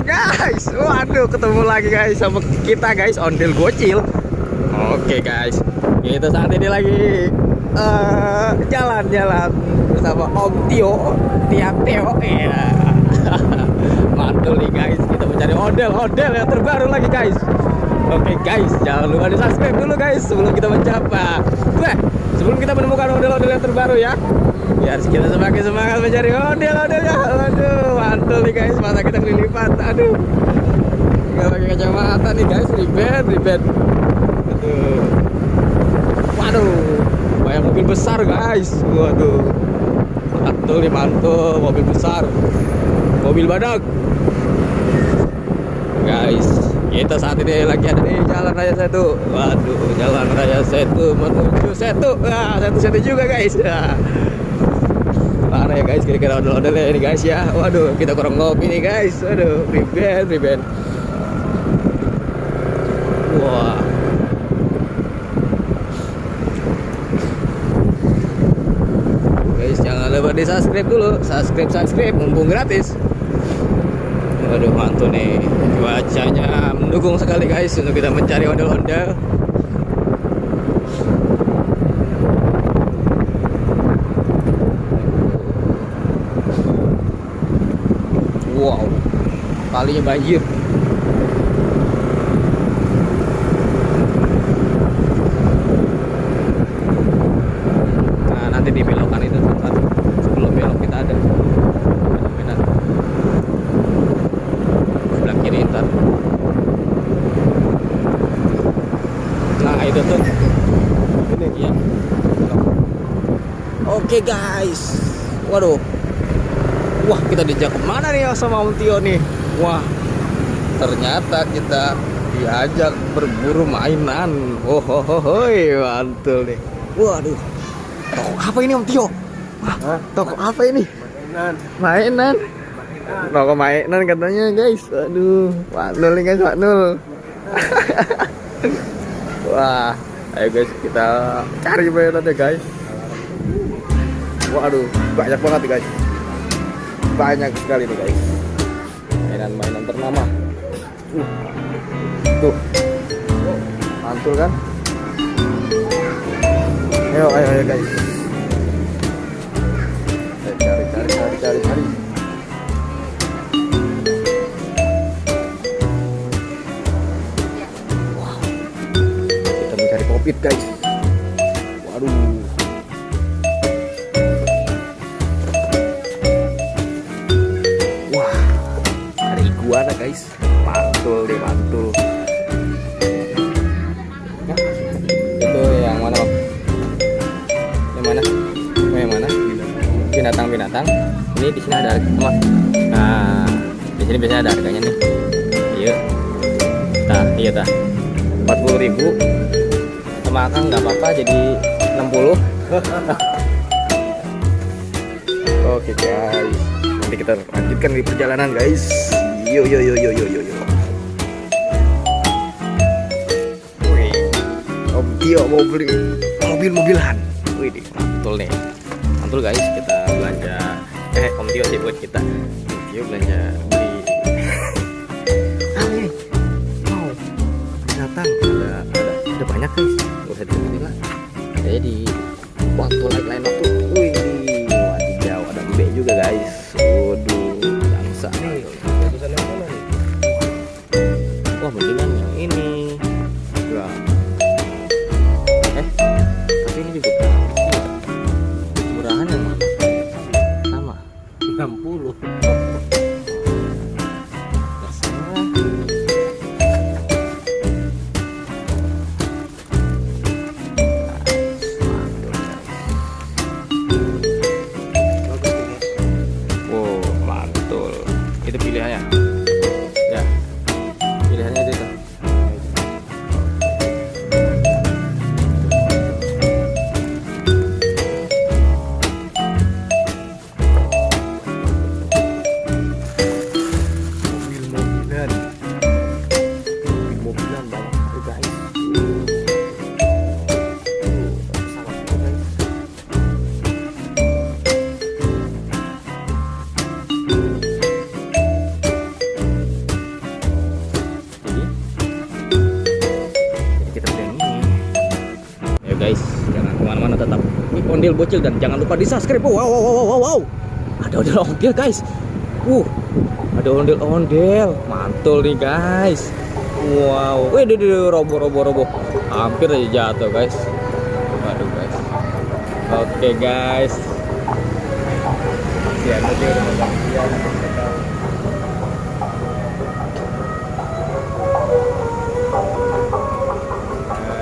guys, waduh ketemu lagi guys sama kita guys, ondel gocil. Oke guys, kita saat ini lagi jalan-jalan bersama Om Tio, Tio ya. Mantul nih guys, kita mencari ondel yang terbaru lagi guys. Oke guys, jangan lupa di subscribe dulu guys sebelum kita mencapai. Sebelum kita menemukan ondel-ondel yang terbaru ya. Biar kita semakin semangat mencari ondel-ondelnya. Aduh, mantul nih guys, masa kita kelilipan. Aduh, nggak pakai kacamata nih guys, ribet. Aduh, waduh, banyak mobil besar guys. Waduh, mantul nih, mantul, mobil besar, mobil badak. Guys, kita saat ini lagi ada di Jalan Raya Setu. Waduh, Jalan Raya Setu menuju Setu. Wah, Setu juga guys. Parah ya guys, kira-kira ondel-ondelnya ini guys ya. Waduh, kita kurang ngopi nih guys. Waduh, ribet. Wah. Guys, jangan lupa di subscribe dulu. Subscribe, mumpung gratis. Waduh, mantul nih. Cuacanya mendukung sekali guys untuk kita mencari ondel-ondel. Wow, kalinya banjir. Nah, nanti di belokan itu tempat sebelum belok kita ada mainan sebelah kiri ntar. Nah itu tuh ini ya. Oke guys, waduh. Wah, kita diajak kemana nih sama Om Tio nih? Wah, ternyata kita diajak berburu mainan. Hohohoy, mantul nih. Waduh, toko apa ini Om Tio? Wah, toko apa ini? Mainan. Toko mainan katanya guys. Aduh, mantul nih guys, mantul. Wah, ayo guys kita cari mainannya guys. Waduh, banyak banget nih guys. Banyak sekali nih guys, mainan-mainan ternama. Tuh, mantul kan? Ayo guys, cari. Wow, kita mencari popit guys. Waduh. Iguana guys, mantul. Nah, itu yang mana Bang? Yang mana? Binatang. Ini di sini ada harga. Nah, di sini biasanya ada harganya nih. Iya tah. 40.000. Sama Akang nggak apa-apa jadi 60. Oke guys, nanti kita lanjutkan di perjalanan guys. Yo. Wih, Om Tio mau beli mobil-mobilan. Wih, mantul nih. Mantul guys, kita belanja. Om Tio sih buat kita. Om Tio belanja beli. Ini. Mau binatang ada banyak guys. Gak usah disebutin lah. Saya di waktu lain waktu. Wih, wadidaw, ada embe juga guys. Waduh, bangsa nih. Wah, mendingan yang ini. Tapi ini juga murahan yang mana? Sama 60. ondel bocil dan jangan lupa di subscribe. Wow. Ada ondel guys. Ada ondel. Mantul nih guys. Wow. Roboh. Hampir aja jatuh guys. Waduh guys. Oke guys.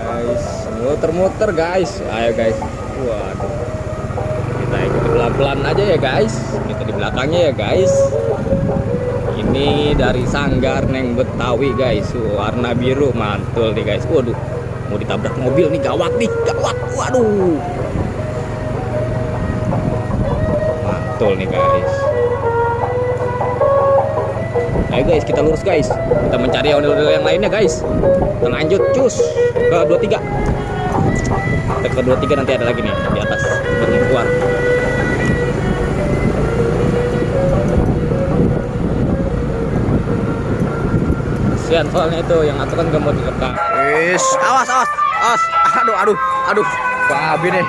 Guys, muter-muter guys. Ayo guys. Waduh. Kita ikut pelan-pelan aja ya guys. Kita di belakangnya ya guys. Ini dari Sanggar Neng Betawi guys. Warna biru, mantul nih guys. Waduh. Mau ditabrak mobil nih, gawat. Waduh. Mantul nih guys. Ayo guys, kita lurus guys. Kita mencari ondel-ondel yang lainnya guys. Kita lanjut cus ke 23. Kita ke 23 nanti ada lagi nih di atas baru mau keluar. Kasihan soalnya itu yang aturan gak mau direkam. Wis, awas. Aduh. Bang Abi nih.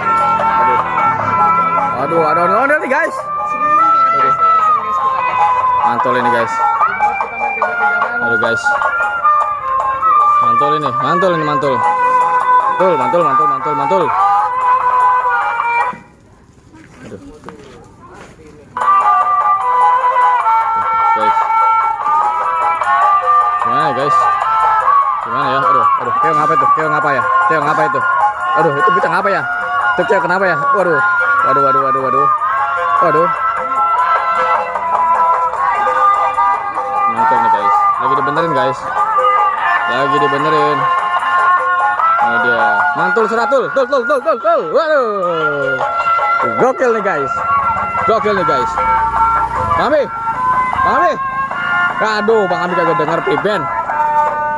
Aduh, ada ondel nih guys. Mantul ini guys. Aduh guys. Mantul ini. Mantul. Aduh. Guys. Gimana ya guys? Gimana ya? Aduh. Keo ngapa itu? Aduh, itu bocah ngapa ya? Itu Keo kenapa ya? Waduh. Mantul nih guys. Lagi dibenerin guys. Ini dia. Mantul seratul. Tul. Waduh. Gokil nih guys. Bang Abi. Aduh, Bang Abi kagak denger preben.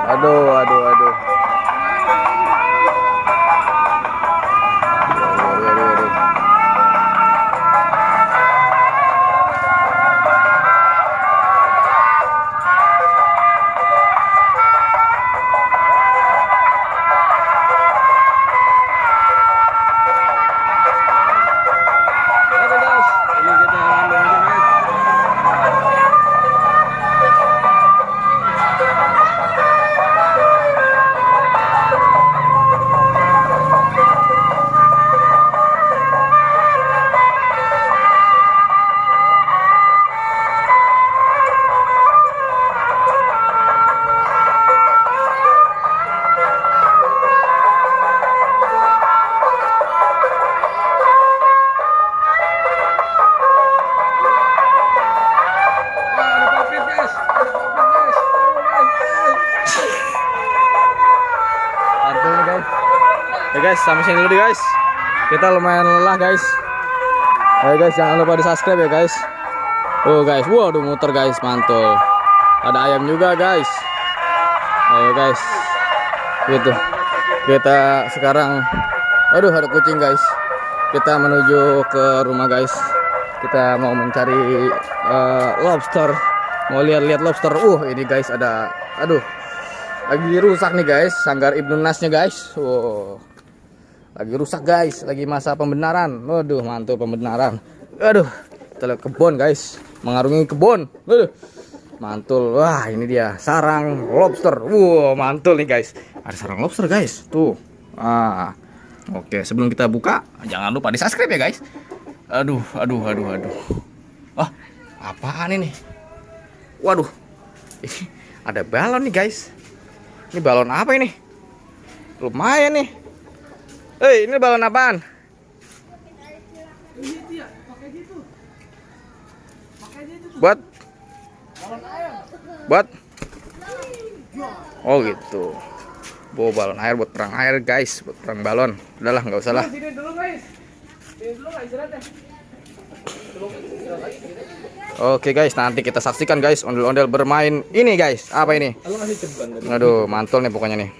Aduh. Guys, sampai sini dulu guys. Kita lumayan lelah guys. Ayo guys, jangan lupa di subscribe ya guys. Guys, waduh muter guys, mantul. Ada ayam juga guys. Ayo guys. Gitu. Kita sekarang, aduh ada kucing guys. Kita menuju ke rumah guys. Kita mau mencari lobster. Mau lihat-lihat lobster. Ini guys ada, aduh. Lagi rusak nih guys, Sanggar Ibnu Nasnya guys. Lagi rusak guys, lagi masa pembenaran. Waduh, mantul pembenaran. Aduh, kita lihat kebun guys, mengarungi kebun. Waduh, mantul. Wah, ini dia sarang lobster. Mantul nih guys. Ada sarang lobster guys. Tuh. Oke, sebelum kita buka, jangan lupa di subscribe ya guys. Aduh. Apaan ini? Waduh, ini ada balon nih guys. Ini balon apa ini? Lumayan nih. Ini balon apaan? Buat? Oh gitu. Bawa balon air buat perang air guys, buat perang balon. Udahlah, nggak usah lah. Oke guys, nanti kita saksikan guys ondel-ondel bermain ini guys. Apa ini? Aduh, mantul nih pokoknya nih.